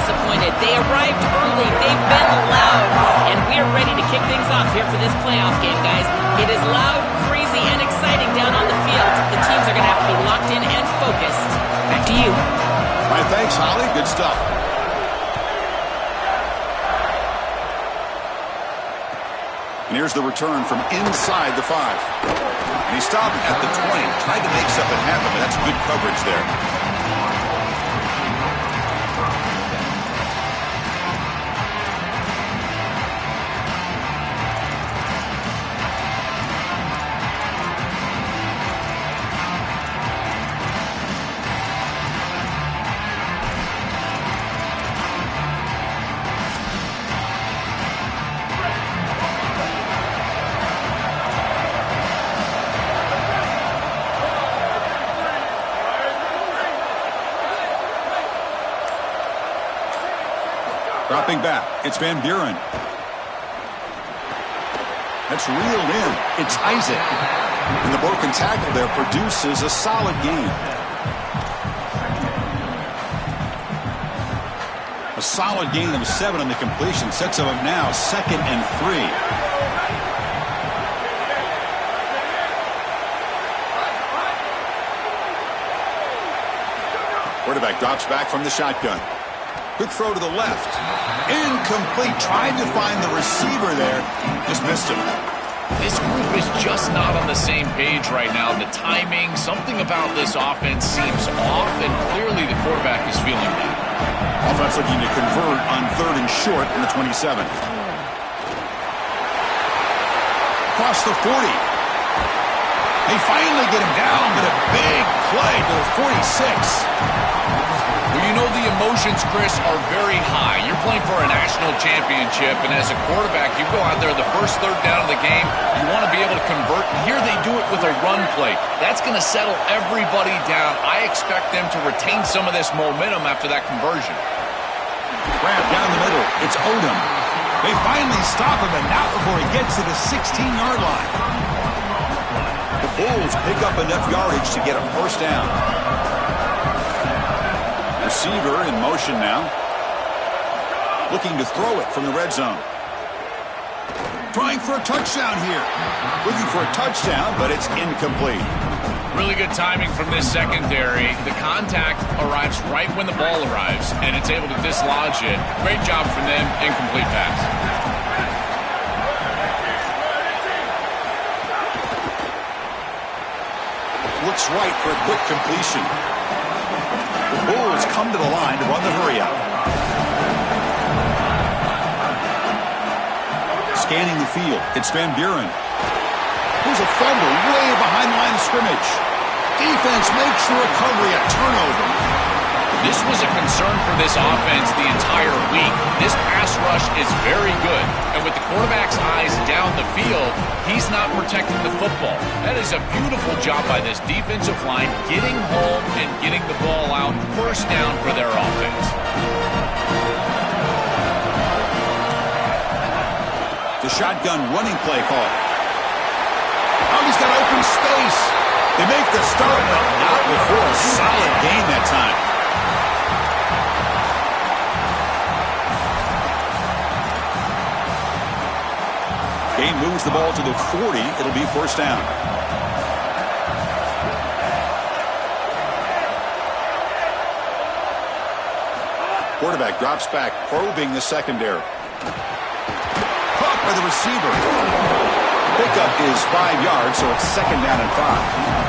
disappointed. They arrived early. They've been loud. And we're ready to kick things off here for this playoff game, guys. It is loud, crazy, and exciting down on the field. The teams are going to have to be locked in and focused. Back to you. All right, thanks, Holly. Good stuff. And here's the return from inside the 5. And he stopped at the 20. Tried to make something happen, but that's good coverage there. Dropping back, it's Van Buren. That's reeled in. It's Isaac. And the broken tackle there produces a solid gain. A solid gain of 7 on the completion sets him up now 2nd and 3. Quarterback drops back from the shotgun. Quick throw to the left. Incomplete. Tried to find the receiver there. Just missed him. This group is just not on the same page right now. The timing, something about this offense seems off, and clearly the quarterback is feeling that. Offense looking to convert on 3rd and short from the 27. Across the 40. They finally get him down, but a big play to the 46. Well, you know the emotions, Chris, are very high. You're playing for a national championship, and as a quarterback, you go out there the first 3rd down of the game, you want to be able to convert, and here they do it with a run play. That's going to settle everybody down. I expect them to retain some of this momentum after that conversion. Grab down the middle. It's Odom. They finally stop him, and not before he gets to the 16-yard line. The Bulls pick up enough yardage to get a first down. Receiver in motion now. Looking to throw it from the red zone. Trying for a touchdown here. Looking for a touchdown, but it's incomplete. Really good timing from this secondary. The contact arrives right when the ball arrives, and it's able to dislodge it. Great job from them. Incomplete pass. Looks right for a quick completion. The Bulls come to the line to run the hurry out. Scanning the field, it's Van Buren. Here's a fumble way behind the line of scrimmage. Defense makes the recovery a turnover. This was a concern for this offense the entire week. This pass rush is very good. And with the quarterback's eyes down the field, he's not protecting the football. That is a beautiful job by this defensive line, getting home and getting the ball out. First down for their offense. The shotgun running play call. Oh, he's got open space. They make the start, but not before a solid gain that time. Game moves the ball to the 40. It'll be first down. Quarterback drops back, probing the secondary. Caught by the receiver. Pickup is 5 yards, so it's 2nd down and 5.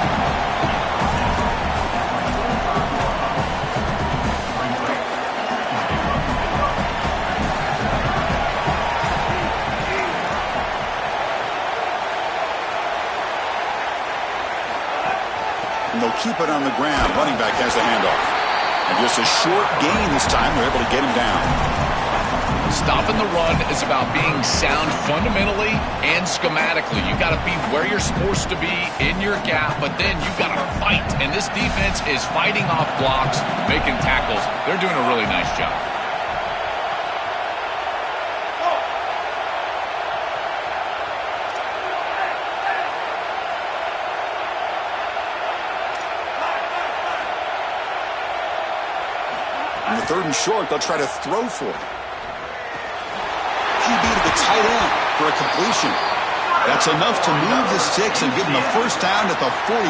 And they'll keep it on the ground. Running back has the handoff. And just a short gain this time. They're able to get him down. Stopping the run is about being sound fundamentally and schematically. You got to be where you're supposed to be in your gap, but then you got to fight. And this defense is fighting off blocks, making tackles. They're doing a really nice job. 3rd and short, they'll try to throw for it. QB to the tight end for a completion. That's enough to move the sticks and give them a first down at the 41.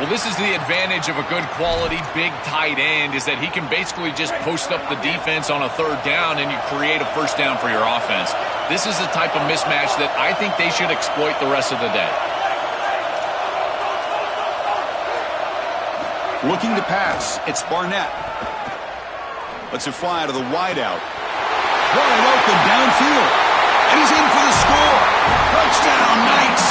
Well, this is the advantage of a good quality big tight end, is that he can basically just post up the defense on a 3rd down and you create a first down for your offense. This is the type of mismatch that I think they should exploit the rest of the day. Looking to pass, it's Barnett. Lets it fly out of the wideout. Wide open downfield. And he's in for the score. Touchdown, Knights.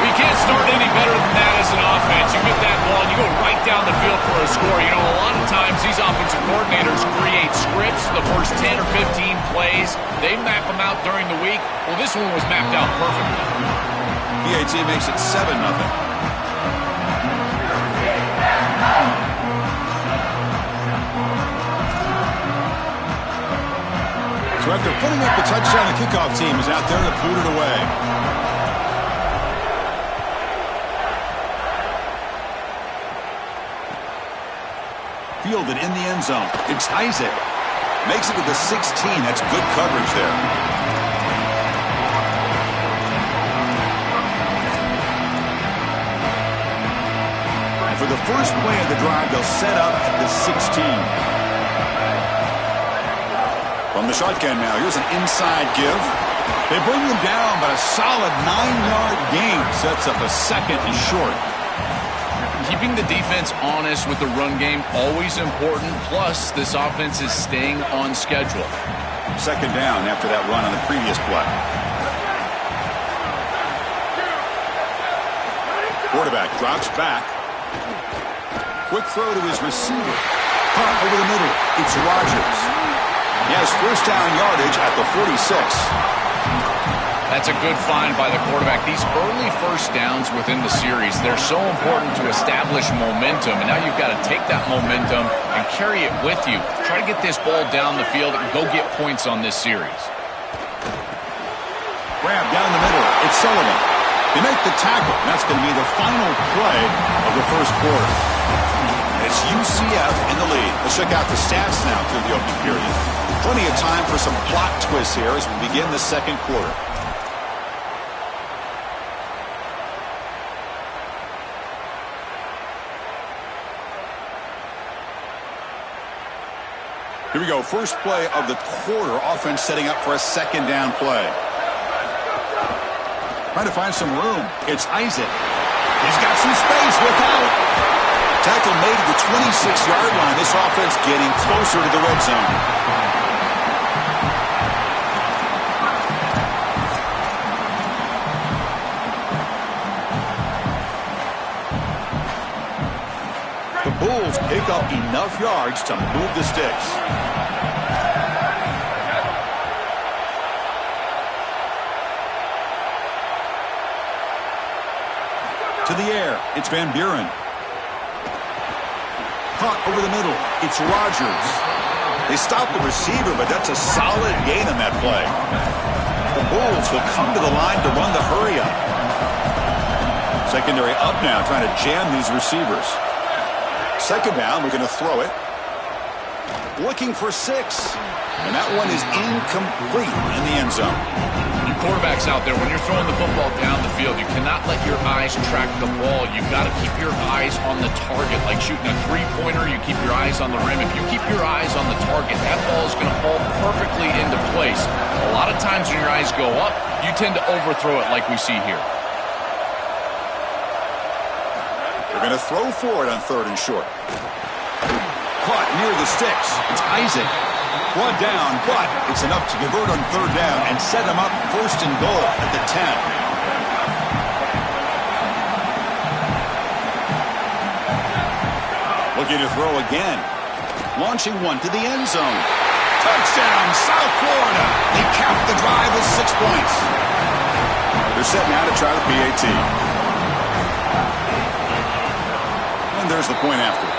We can't start any better than that as an offense. You get that ball and you go right down the field for a score. You know, a lot of times these offensive coordinators create scripts, the first 10 or 15 plays. They map them out during the week. Well, this one was mapped out perfectly. PAT makes it 7-0. So after putting up the touchdown, the kickoff team is out there to boot it away. Fielded in the end zone. It's Isaac. Makes it to the 16. That's good coverage there. And for the first play of the drive, they'll set up at the 16. From the shotgun now, here's an inside give. They bring them down, but a solid 9-yard gain sets up a 2nd and short. Keeping the defense honest with the run game, always important. Plus, this offense is staying on schedule. 2nd down after that run on the previous play. Quarterback drops back. Quick throw to his receiver. Caught over the middle. It's Rodgers. He has first down yardage at the 46. That's a good find by the quarterback. These early first downs within the series, they're so important to establish momentum. And now you've got to take that momentum and carry it with you. Try to get this ball down the field and go get points on this series. Grab down the middle. It's Sullivan. They make the tackle. That's going to be the final play of the first quarter. It's UCF in the lead. Let's check out the stats now through the opening period. Plenty of time for some plot twists here as we begin the 2nd quarter. Here we go. First play of the quarter. Offense setting up for a 2nd down play. Trying to find some room. It's Isaac. He's got some space without. Tackle made at the 26-yard line. This offense getting closer to the red zone. The Bulls pick up enough yards to move the sticks. To the air. It's Van Buren. Caught over the middle. It's Rodgers. They stop the receiver, but that's a solid gain on that play. The Bulls will come to the line to run the hurry up. Secondary up now, trying to jam these receivers. 2nd down, we're going to throw it. Looking for 6. And that one is incomplete in the end zone. You quarterbacks out there, when you're throwing the football down the field, you cannot let your eyes track the ball. You've got to keep your eyes on the target. Like shooting a three-pointer, you keep your eyes on the rim. If you keep your eyes on the target, that ball is going to fall perfectly into place. A lot of times when your eyes go up, you tend to overthrow it like we see here. They're going to throw for it on 3rd and short. Caught near the sticks. It's Isaac. One down, but it's enough to convert on 3rd down and set him up 1st and goal at the 10. Looking to throw again. Launching one to the end zone. Touchdown, South Florida. They cap the drive with 6 points. They're set now to try the PAT. And there's the point after.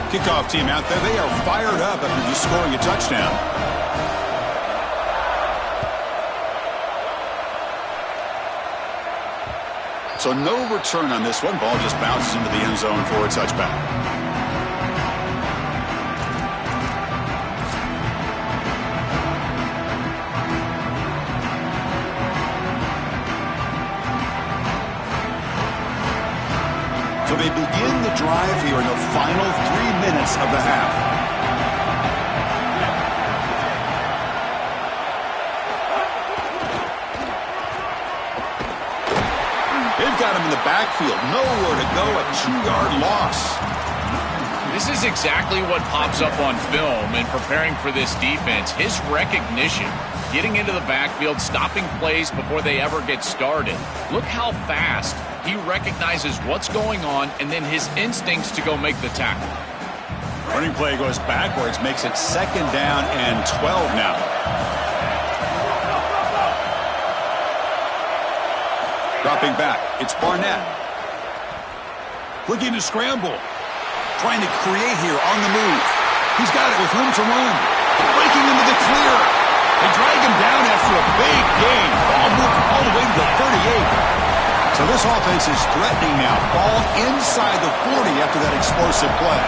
Kickoff team out there, they are fired up after just scoring a touchdown. So no return on this one. Ball just bounces into the end zone for a touchback. So they begin the drive here in the final 3 minutes of the half. They've got him in the backfield. Nowhere to go. A 2-yard loss. This is exactly what pops up on film in preparing for this defense. His recognition, getting into the backfield, stopping plays before they ever get started. Look how fast he recognizes what's going on and then his instincts to go make the tackle. Running play goes backwards, makes it 2nd down and 12 now. Dropping back, it's Barnett. Looking to scramble. Trying to create here on the move. He's got it with room to run. Breaking into the clear. They drag him down after a big gain. Ball moved all the way to the 38. So this offense is threatening now. Ball inside the 40 after that explosive play.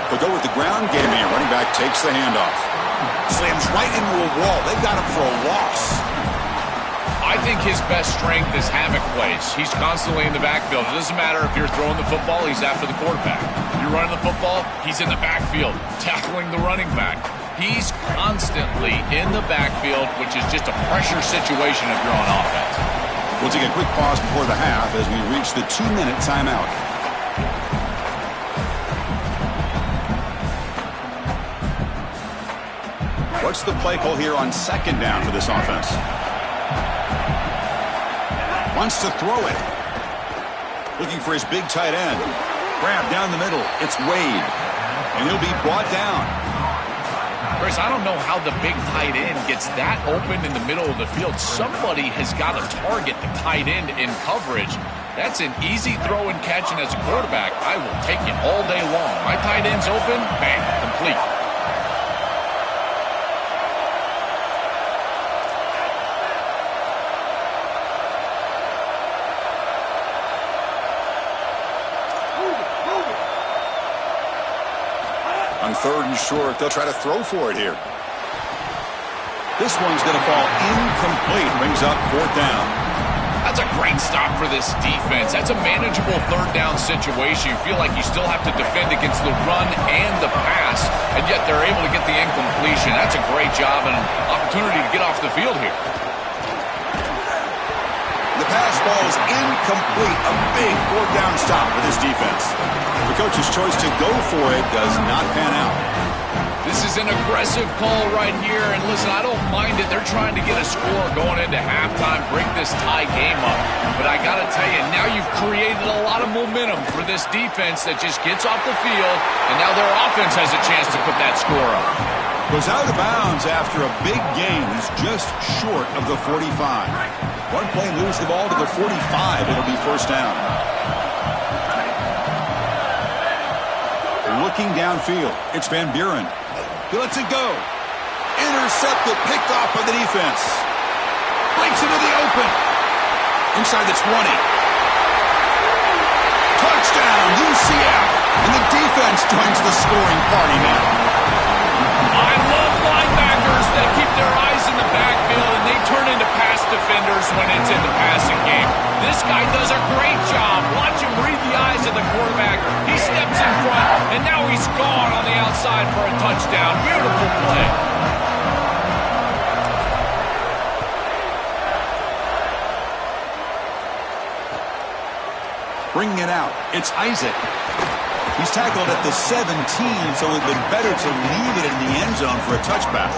They'll go with the ground game here. Running back takes the handoff. Slams right into a wall. They've got him for a loss. I think his best strength is havoc plays. He's constantly in the backfield. It doesn't matter if you're throwing the football, he's after the quarterback. If you're running the football, he's in the backfield, tackling the running back. He's constantly in the backfield, which is just a pressure situation if you're on offense. We'll take a quick pause before the half as we reach the 2-minute timeout. What's the play call here on 2nd down for this offense? Wants to throw it. Looking for his big tight end. Grab down the middle. It's Wade. And he'll be brought down. Chris, I don't know how the big tight end gets that open in the middle of the field. Somebody has got to target the tight end in coverage. That's an easy throw and catch, and as a quarterback, I will take it all day long. My tight end's open, bang, complete. On 3rd and short, they'll try to throw for it here. This one's going to fall incomplete. Brings up 4th down. That's a great stop for this defense. That's a manageable 3rd down situation. You feel like you still have to defend against the run and the pass, and yet they're able to get the incompletion. That's a great job and an opportunity to get off the field here. The pass ball is incomplete. A big 4th down stop for this defense. The coach's choice to go for it does not pan out. This is an aggressive call right here, and listen, I don't mind it. They're trying to get a score going into halftime, break this tie game up. But I got to tell you, now you've created a lot of momentum for this defense that just gets off the field, and now their offense has a chance to put that score up. Goes out of bounds after a big gain. He's just short of the 45. One play moves the ball to the 45. It'll be 1st down. Looking downfield, it's Van Buren. He lets it go. Intercepted, picked off by the defense. Breaks into the open. Inside the 20. Touchdown, UCF. And the defense joins the scoring party now. I love linebackers that keep their eyes in the backfield and they turn into pass defenders when it's in the passing game. This guy does a great job. Watch him read the eyes of the quarterback. He steps in front, and now he's gone on the outside for a touchdown. Beautiful play. Bringing it out, it's Isaac. He's tackled at the 17, so it would have been better to leave it in the end zone for a touchback.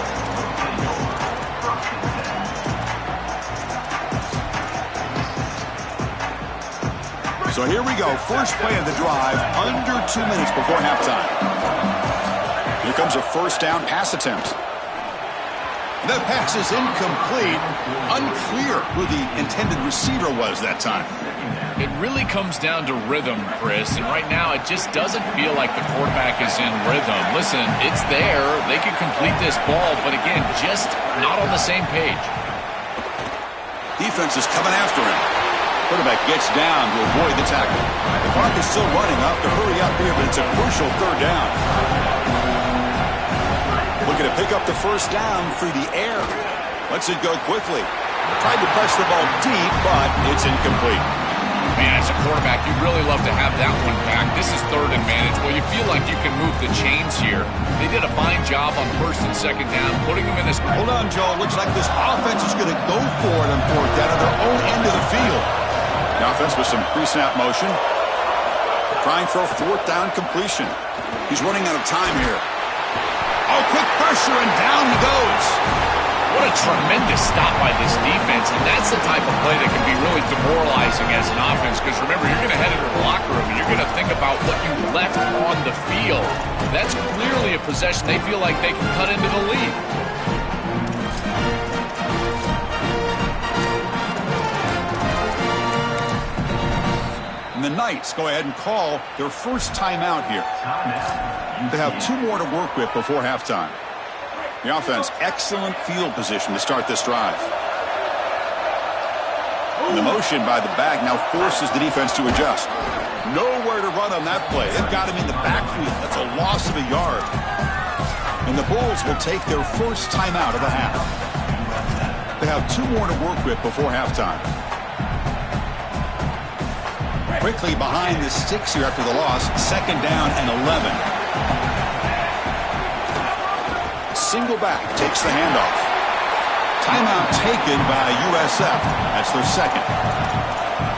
So here we go. First play of the drive, under 2 minutes before halftime. Here comes a 1st down pass attempt. That pass is incomplete. Unclear who the intended receiver was that time. It really comes down to rhythm, Chris, and right now it just doesn't feel like the quarterback is in rhythm. Listen, it's there. They can complete this ball, but again, just not on the same page. Defense is coming after him. Quarterback gets down to avoid the tackle. The clock is still running. I'll have to hurry up here, but it's a crucial third down. Looking to pick up the first down through the air. Lets it go quickly. Tried to press the ball deep, but it's incomplete. Man, as a quarterback, you'd really love to have that one back. This is third and managed. Well, you feel like you can move the chains here. They did a fine job on first and second down, putting them in this. Hold on, Joe. Looks like this offense is going to go for it on fourth down at their own end of the field. The offense with some pre-snap motion. Trying for a fourth down completion. He's running out of time here. Oh, quick pressure, and down he goes. What a tremendous stop by this defense, and that's the type of play that can be really demoralizing as an offense, because remember, you're going to head into the locker room, and you're going to think about what you left on the field. That's clearly a possession they feel like they can cut into the lead. And the Knights go ahead and call their first timeout here. They have 2 more to work with before halftime. The offense, excellent field position to start this drive. And the motion by the back now forces the defense to adjust. Nowhere to run on that play. They've got him in the backfield. That's a loss of a yard. And the Bulls will take their first timeout of the half. They have 2 more to work with before halftime. Quickly behind the sticks here after the loss. Second down and 11. Single back takes the handoff. Timeout taken by USF. That's their second.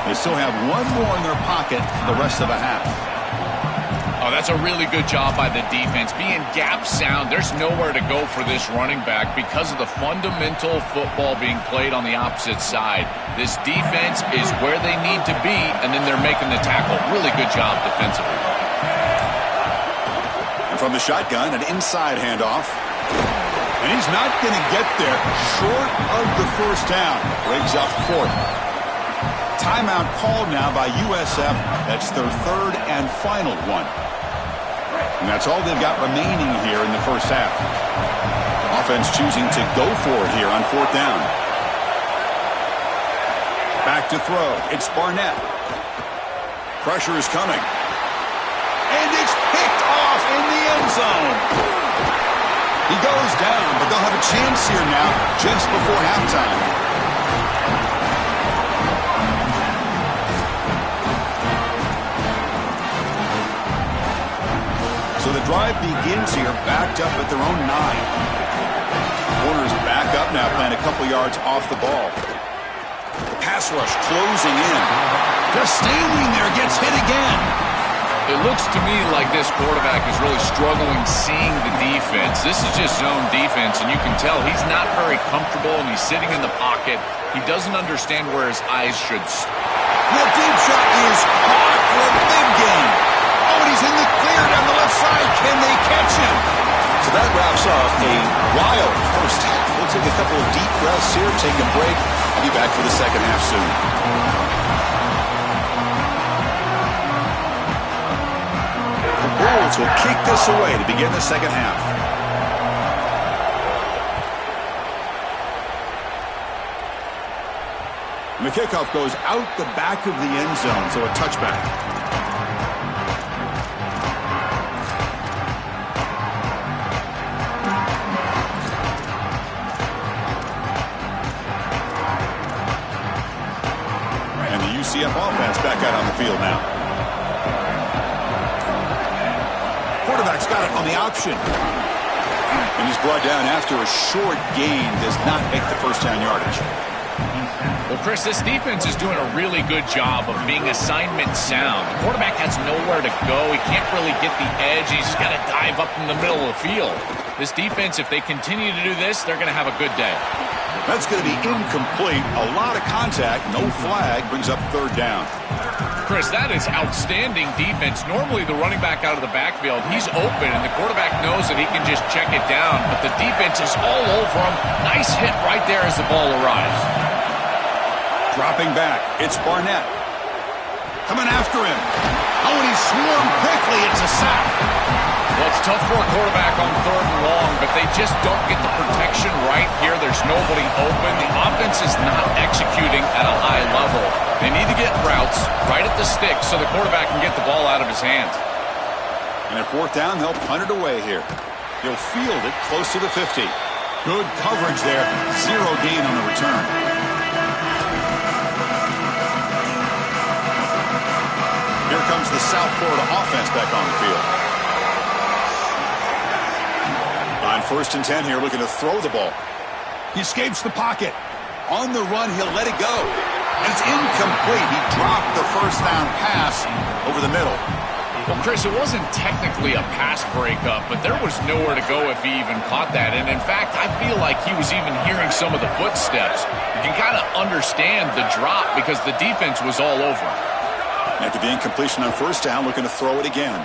They still have 1 more in their pocket for the rest of the half. Oh, that's a really good job by the defense. Being gap sound, there's nowhere to go for this running back because of the fundamental football being played on the opposite side. This defense is where they need to be, and then they're making the tackle. Really good job defensively. And from the shotgun, an inside handoff. And he's not going to get there. Short of the first down. Breaks up fourth. Timeout called now by USF. That's their third and final one. And that's all they've got remaining here in the first half. Offense choosing to go for it here on fourth down. Back to throw. It's Barnett. Pressure is coming. And it's picked off in the end zone. He goes down, but they'll have a chance here now just before halftime. So the drive begins here, backed up at their own 9. Warner's back up now, playing a couple yards off the ball. The pass rush closing in. Just standing there, gets hit again. It looks to me like this quarterback is really struggling seeing the defense. This is just zone defense, and you can tell he's not very comfortable, and he's sitting in the pocket. He doesn't understand where his eyes should. The deep shot is caught for a big gain. Oh, and he's in the clear down the left side. Can they catch him? So that wraps up a wild first half. We'll take a couple of deep breaths here, take a break. I'll be back for the second half soon. Bulls will kick this away to begin the second half. And the kickoff goes out the back of the end zone, so a touchback. And the UCF offense back out on the field now. Quarterback's got it on the option. And he's brought down after a short gain. Does not make the first down yardage. Well, Chris, this defense is doing a really good job of being assignment sound. The quarterback has nowhere to go. He can't really get the edge. He's got to dive up in the middle of the field. This defense, if they continue to do this, they're going to have a good day. That's going to be incomplete. A lot of contact. No flag. Brings up third down. Chris, that is outstanding defense. Normally the running back out of the backfield, he's open, and the quarterback knows that he can just check it down, but the defense is all over him. Nice hit right there as the ball arrives. Dropping back, it's Barnett. Coming after him. Oh, and he's swarmed quickly. It's a sack. Well, it's tough for a quarterback on third and long, but they just don't get the protection right here. There's nobody open. The offense is not executing at a high level. They need to get routes right at the stick so the quarterback can get the ball out of his hands. And at fourth down, they'll punt it away here. He'll field it close to the 50. Good coverage there. 0 gain on the return. Here comes the South Florida offense back on the field. On 1st and 10 here, looking to throw the ball. He escapes the pocket. On the run, he'll let it go. And it's incomplete. He dropped the first down pass over the middle. Well, Chris, it wasn't technically a pass breakup, but there was nowhere to go if he even caught that. And, in fact, I feel like he was even hearing some of the footsteps. You can kind of understand the drop because the defense was all over him. After the incompletion on 1st down, looking to throw it again.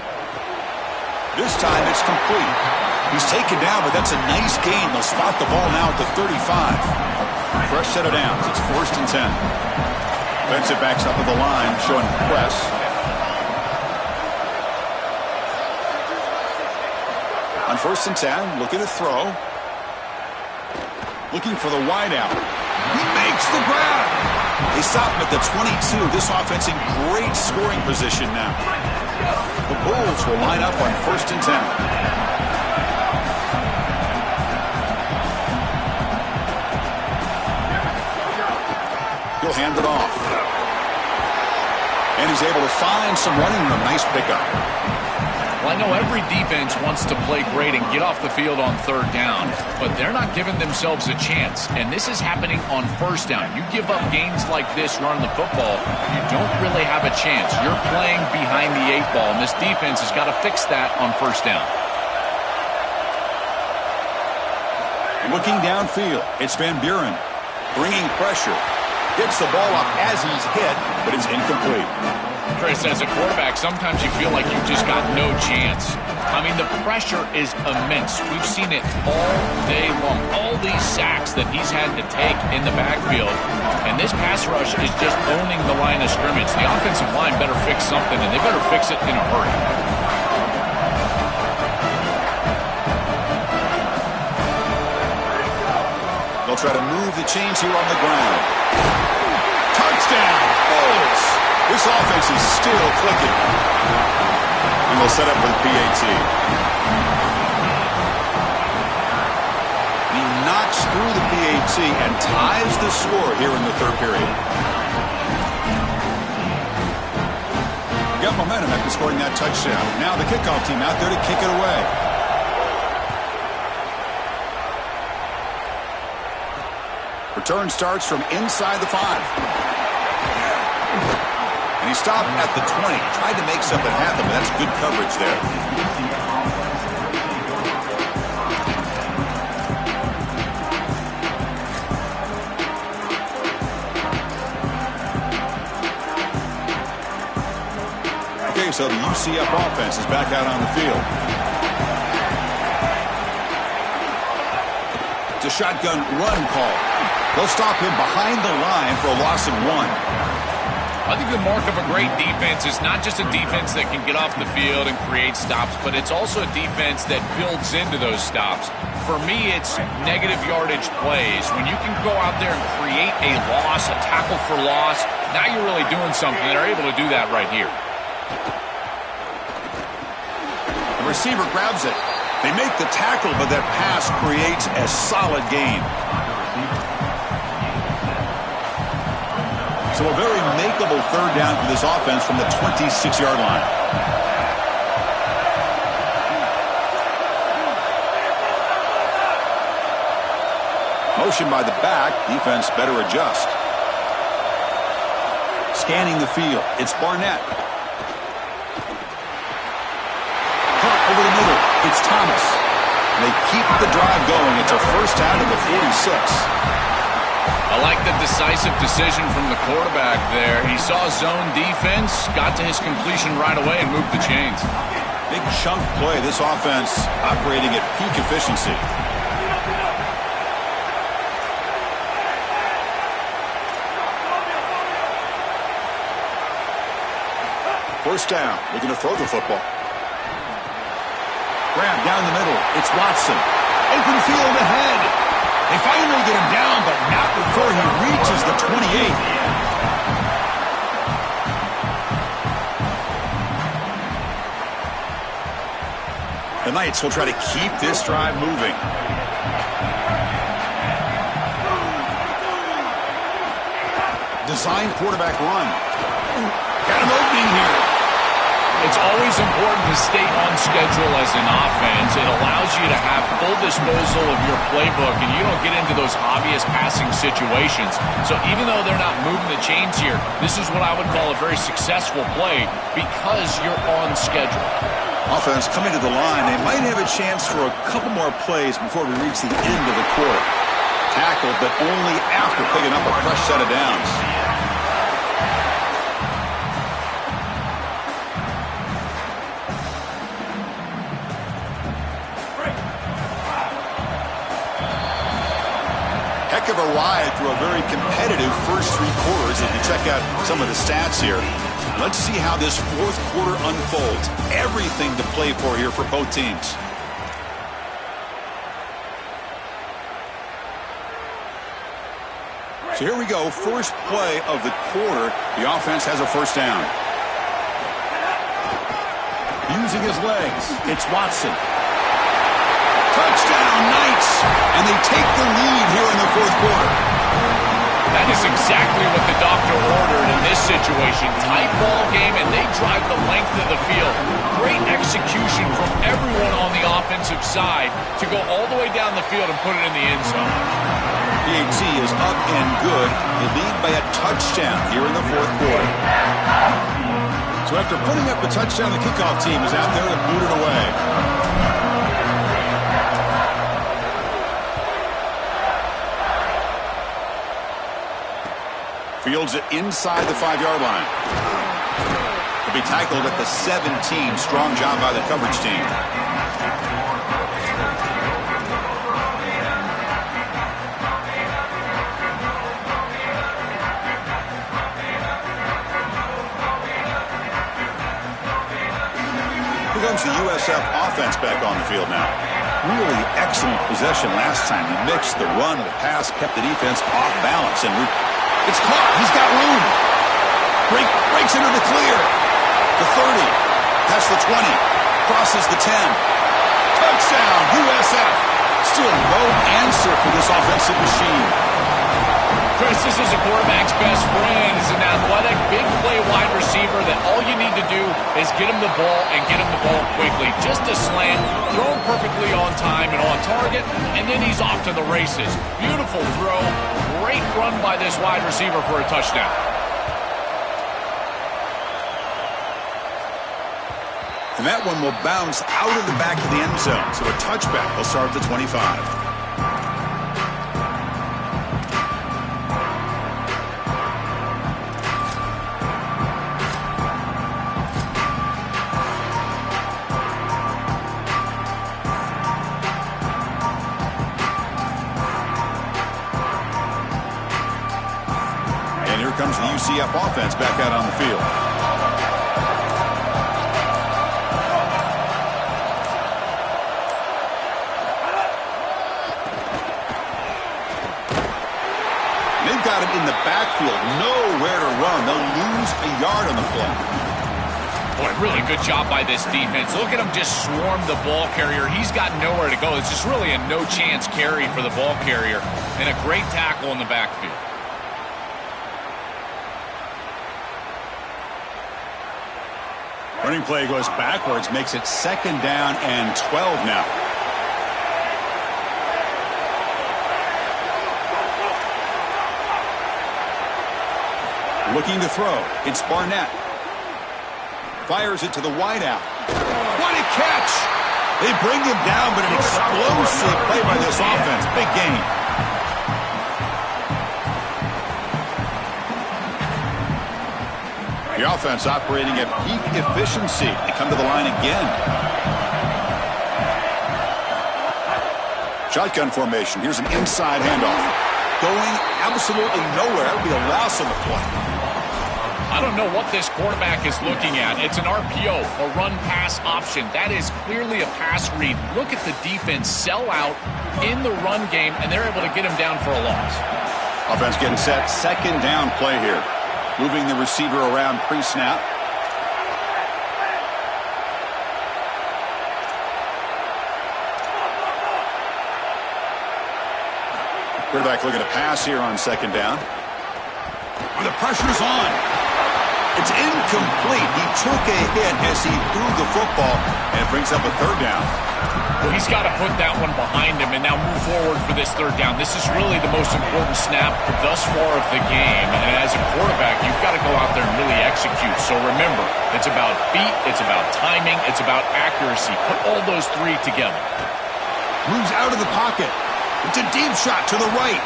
This time it's complete. He's taken down, but that's a nice gain. They'll spot the ball now at the 35. Fresh set of downs. It's 1st and 10. Defensive backs up at the line, showing press. On 1st and 10, looking to throw. Looking for the wideout. He makes the grab. They stop him at the 22. This offense in great scoring position now. The Bulls will line up on 1st and 10. He'll hand it off. And he's able to find some running room. Nice pickup. Well, I know every defense wants to play great and get off the field on 3rd down, but they're not giving themselves a chance, and this is happening on 1st down. You give up gains like this running the football, you don't really have a chance. You're playing behind the 8 ball, and this defense has got to fix that on 1st down. Looking downfield, it's Van Buren bringing pressure. Gets the ball off as he's hit, but it's incomplete. Chris, as a quarterback, sometimes you feel like you've just got no chance. I mean, the pressure is immense. We've seen it all day long. All these sacks that he's had to take in the backfield. And this pass rush is just owning the line of scrimmage. The offensive line better fix something, and they better fix it in a hurry. They'll try to move the chains here on the ground. Touchdown, Bulls! This offense is still clicking. And they'll set up with PAT. He knocks through the PAT and ties the score here in the 3rd period. Got momentum after scoring that touchdown. Now the kickoff team out there to kick it away. Return starts from inside the 5. And he stopped at the 20. Tried to make something happen, but that's good coverage there. Okay, so the UCF offense is back out on the field. It's a shotgun run call. They'll stop him behind the line for a loss of 1. I think the mark of a great defense is not just a defense that can get off the field and create stops, but it's also a defense that builds into those stops. For me, it's negative yardage plays. When you can go out there and create a loss, a tackle for loss, now you're really doing something. They're able to do that right here. The receiver grabs it. They make the tackle, but that pass creates a solid gain. So a very makeable 3rd down for this offense from the 26-yard line. Motion by the back. Defense better adjust. Scanning the field. It's Barnett. Cut over the middle. It's Thomas. They keep the drive going. It's a 1st down at the 46. I like the decisive decision from the quarterback there. He saw zone defense, got to his completion right away, and moved the chains. Big chunk play. This offense operating at peak efficiency. First down. Looking to throw the football. Grab down the middle. It's Watson. Open field ahead. They finally get him down, but not before he reaches the 28. Knights will try to keep this drive moving. Design quarterback run. Got an opening here. It's always important to stay on schedule as an offense. It allows you to have full disposal of your playbook, and you don't get into those obvious passing situations. So even though they're not moving the chains here, this is what I would call a very successful play because you're on schedule. Offense coming to the line. They might have a chance for a couple more plays before we reach the end of the quarter. Tackled, but only after picking up a fresh set of downs. Heck of a ride through a very competitive first three quarters as we check out some of the stats here. Let's see how this fourth quarter unfolds. Everything to play for here for both teams. So here we go, first play of the quarter. The offense has a first down. Using his legs, it's Watson. Touchdown, Knights! And they take the lead here in the fourth quarter. That is exactly what the doctor ordered in this situation. Tight ball game, and they drive the length of the field. Great execution from everyone on the offensive side to go all the way down the field and put it in the end zone. PAT is up and good. They lead by a touchdown here in the fourth quarter. So after putting up a touchdown, the kickoff team is out there to boot it away. Fields it inside the 5-yard line. He'll be tackled at the 17. Strong job by the coverage team. Here comes the USF offense back on the field now. Really excellent possession last time. He mixed the run, the pass, kept the defense off balance, and it's caught. He's got room. Breaks into the clear. The 30. Past the 20. Crosses the 10. Touchdown, USF. Still no answer for this offensive machine. Chris, this is a quarterback's best friend. He's an athletic, big play wide receiver that all you need to do is get him the ball and get him the ball quickly. Just a slant, throw him perfectly on time and on target, and then he's off to the races. Beautiful throw. Great run by this wide receiver for a touchdown. And that one will bounce out of the back of the end zone. So a touchback will start at the 25. And here comes the UCF offense back out on the field. They've got him in the backfield, nowhere to run. They'll lose a yard on the play. Boy, really good job by this defense. Look at him just swarm the ball carrier. He's got nowhere to go. It's just really a no-chance carry for the ball carrier, and a great tackle in the backfield. Running play goes backwards, makes it second down and 12 now. Looking to throw. It's Barnett. Fires it to the wideout. What a catch! They bring him down, but an explosive play by this offense. Big gain. The offense operating at peak efficiency. They come to the line again. Shotgun formation. Here's an inside handoff. Going absolutely nowhere. It'll be a loss on the play. I don't know what this quarterback is looking at. It's an RPO, a run-pass option. That is clearly a pass read. Look at the defense sell out in the run game, and they're able to get him down for a loss. Offense getting set. Second down play here. Moving the receiver around pre-snap. Quarterback looking to pass here on second down. The pressure's on. It's incomplete. He took a hit as he threw the football, and it brings up a third down. Well, he's got to put that one behind him and now move forward for this third down. This is really the most important snap thus far of the game. And as a quarterback, you've got to go out there and really execute. So remember, it's about feet, it's about timing, it's about accuracy. Put all those three together. Moves out of the pocket. It's a deep shot to the right.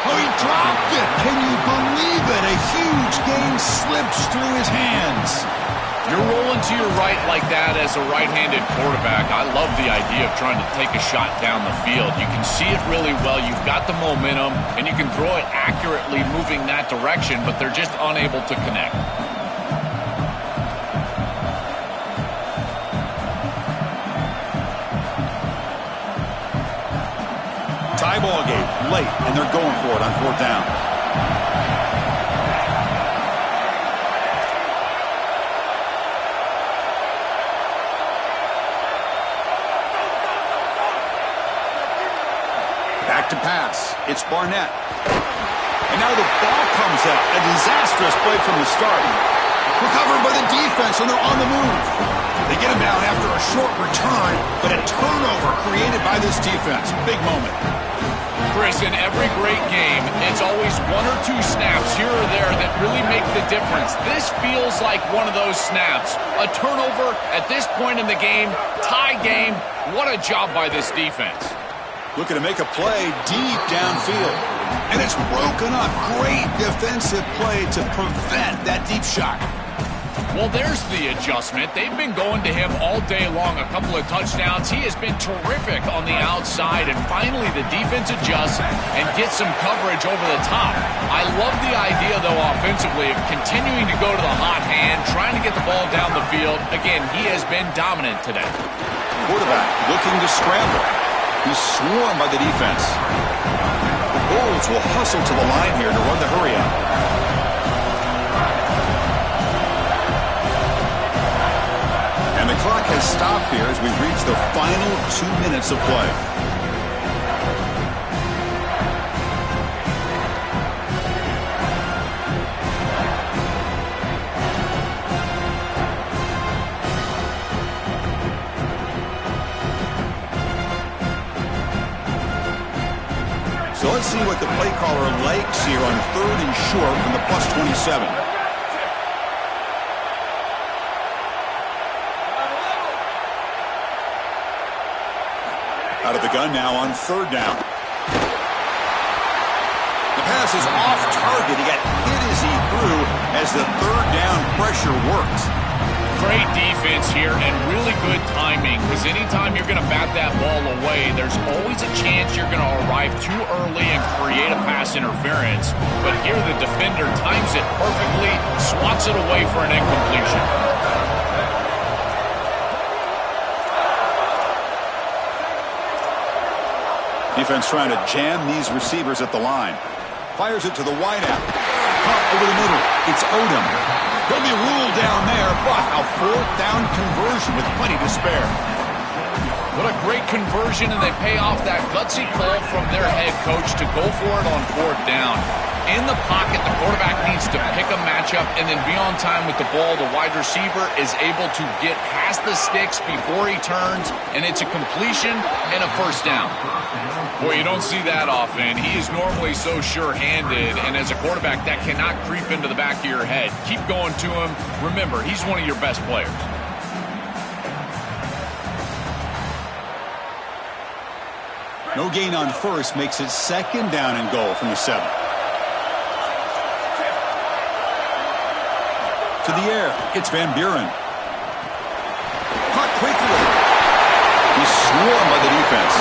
Oh, he dropped it. Can you believe it? A huge gain slips through his hands. You're rolling to your right like that as a right-handed quarterback. I love the idea of trying to take a shot down the field. You can see it really well. You've got the momentum, and you can throw it accurately moving that direction, but they're just unable to connect. Tie ball game late, and they're going for it on fourth down. Back to pass. It's Barnett. And now the ball comes out. A disastrous play from the start. Recovered by the defense, and they're on the move. They get him down after a short return, but a turnover created by this defense. Big moment. Chris, in every great game, it's always one or two snaps here or there that really make the difference. This feels like one of those snaps. A turnover at this point in the game, tie game. What a job by this defense. Looking to make a play deep downfield. And it's broken up. Great defensive play to prevent that deep shot. Well, there's the adjustment. They've been going to him all day long. A couple of touchdowns. He has been terrific on the outside. And finally, the defense adjusts and gets some coverage over the top. I love the idea, though, offensively, of continuing to go to the hot hand, trying to get the ball down the field. Again, he has been dominant today. Quarterback looking to scramble. He's swarmed by the defense. The Bulls will hustle to the line here to run the hurry up. And the clock has stopped here as we reach the final 2 minutes of play. So let's see what the play caller likes here on third and short from the plus 27. Out of the gun now on third down. The pass is off target. He got hit as he threw as the third down pressure worked. Great defense here and really good timing, because anytime you're going to bat that ball away, there's always a chance you're going to arrive too early and create a pass interference. But here the defender times it perfectly, swats it away for an incompletion. Defense trying to jam these receivers at the line. Fires it to the wideout. Pump over the middle. It's Odom. He'll be ruled down there, but a fourth down conversion with plenty to spare. What a great conversion, and they pay off that gutsy call from their head coach to go for it on fourth down. In the pocket, the quarterback needs to pick a matchup and then be on time with the ball. The wide receiver is able to get past the sticks before he turns, and it's a completion and a first down. Boy, you don't see that often. He is normally so sure-handed, and as a quarterback, that cannot creep into the back of your head. Keep going to him. Remember, he's one of your best players. No gain on first makes it second down and goal from the 7. To the air, it's Van Buren. Caught quickly. He's swarmed by the defense.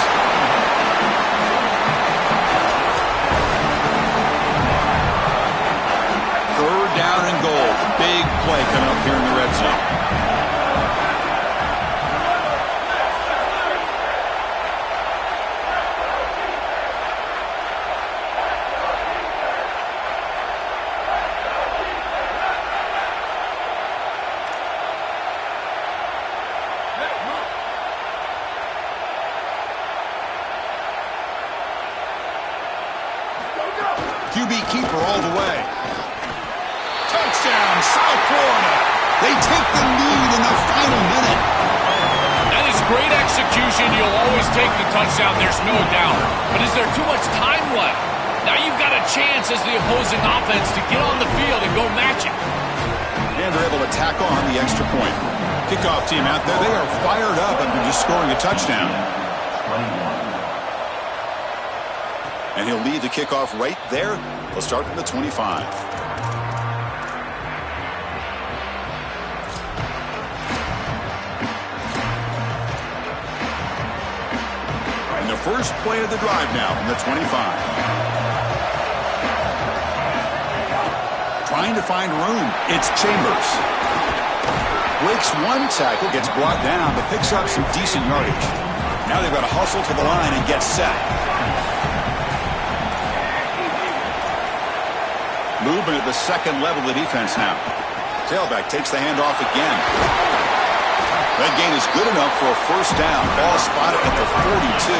Third down and goal. Big play coming up here in the red zone. QB keeper all the way. Touchdown, South Florida. They take the lead in the final minute. That is great execution. You'll always take the touchdown, there's no doubt. But is there too much time left? Now you've got a chance as the opposing offense to get on the field and go match it. And they're able to tack on the extra point. Kickoff team out there, they are fired up after just scoring a touchdown. And he'll lead the kickoff right there. They'll start from the 25. And the first play of the drive now from the 25. Trying to find room. It's Chambers. Breaks one tackle, gets brought down, but picks up some decent yardage. Now they've got to hustle to the line and get set. Movement at the second level of the defense now. Tailback takes the handoff again. That gain is good enough for a first down. Ball spotted at the 42.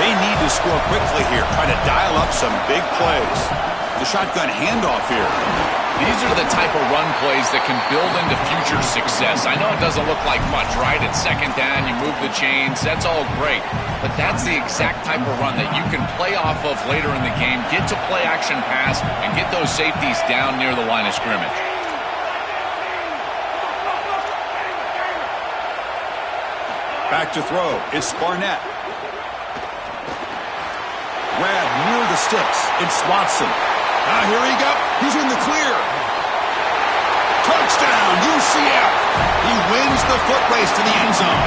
They need to score quickly here, trying to dial up some big plays. The shotgun handoff here. These are the type of run plays that can build into future success. I know it doesn't look like much, right? It's second down, you move the chains, that's all great. But that's the exact type of run that you can play off of later in the game, get to play action pass, and get those safeties down near the line of scrimmage. Back to throw. It's Barnett. Grab near the sticks. It's Watson. Now here he goes. He's in the clear. Touchdown, UCF. He wins the foot race to the end zone.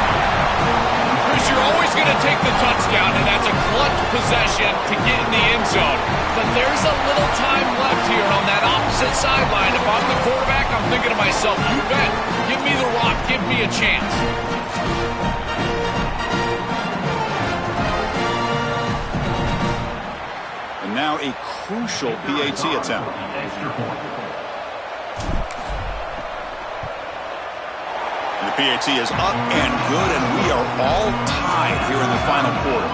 Chris, you're always going to take the touchdown, and that's a clutch possession to get in the end zone. But there's a little time left here on that opposite sideline. If I'm the quarterback, I'm thinking to myself, you bet. Give me the rock. Give me a chance. And now a crucial PAT attempt. And the PAT is up and good, and we are all tied here in the final quarter.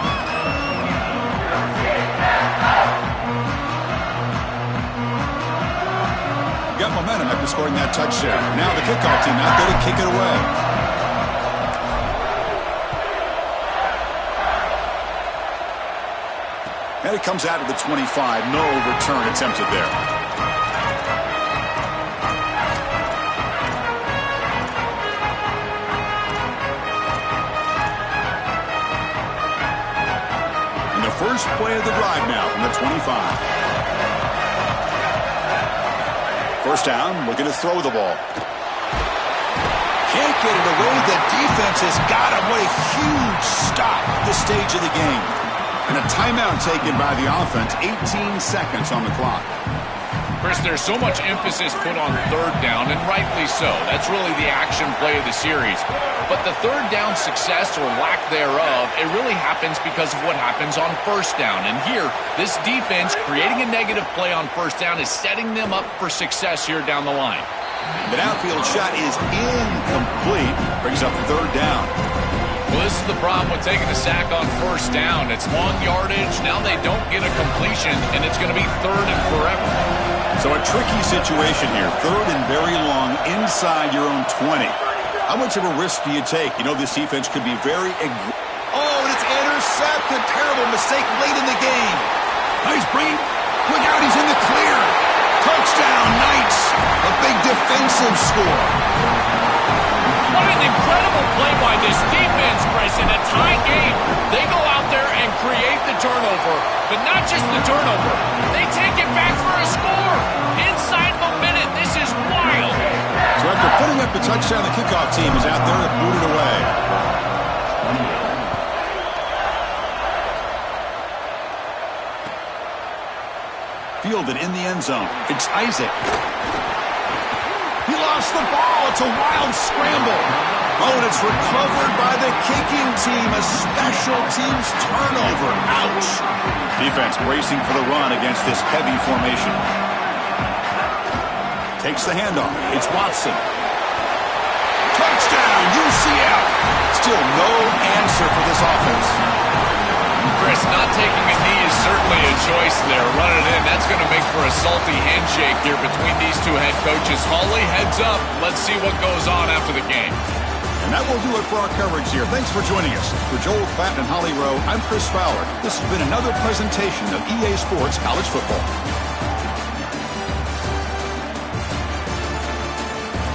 Got momentum after scoring that touchdown. Now the kickoff team out there to kick it away. And it comes out of the 25. No return attempted there. And the first play of the drive now from the 25. First down, looking to throw the ball. Can't get it away. The defense has got him. What a huge stop at this stage of the game. And a timeout taken by the offense. 18 seconds on the clock. Chris, there's so much emphasis put on third down, and rightly so. That's really the action play of the series. But the third down success or lack thereof, it really happens because of what happens on first down. And here, this defense creating a negative play on first down is setting them up for success here down the line. The downfield shot is incomplete. Brings up third down. Well, this is the problem with taking a sack on first down. It's long yardage. Now they don't get a completion, and it's going to be third and forever. So a tricky situation here. Third and very long inside your own 20. How much of a risk do you take? You know this defense could be very aggressive. Oh, and it's intercepted. Terrible mistake late in the game. Now he's bringing. Look out, he's in the clear. Touchdown, Knights. A big defensive score. What an incredible play by this defense, Chris. In a tie game, they go out there and create the turnover. But not just the turnover. They take it back for a score. Inside of a minute, this is wild. So after putting up the touchdown, the kickoff team is out there to boot it away. Fielded in the end zone. It's Isaac. He lost the ball. It's a wild scramble. Oh, and it's recovered by the kicking team. A special teams turnover. Ouch. Defense bracing for the run against this heavy formation. Takes the handoff. It's Watson. Touchdown, UCF. Still no answer for this offense. Chris, not taking a knee is certainly a choice there. Running it in, that's going to make for a salty handshake here between these two head coaches. Hawley, heads up. Let's see what goes on after the game. And that will do it for our coverage here. Thanks for joining us. For Joel Klatt and Holly Rowe, I'm Chris Fowler. This has been another presentation of EA Sports College Football.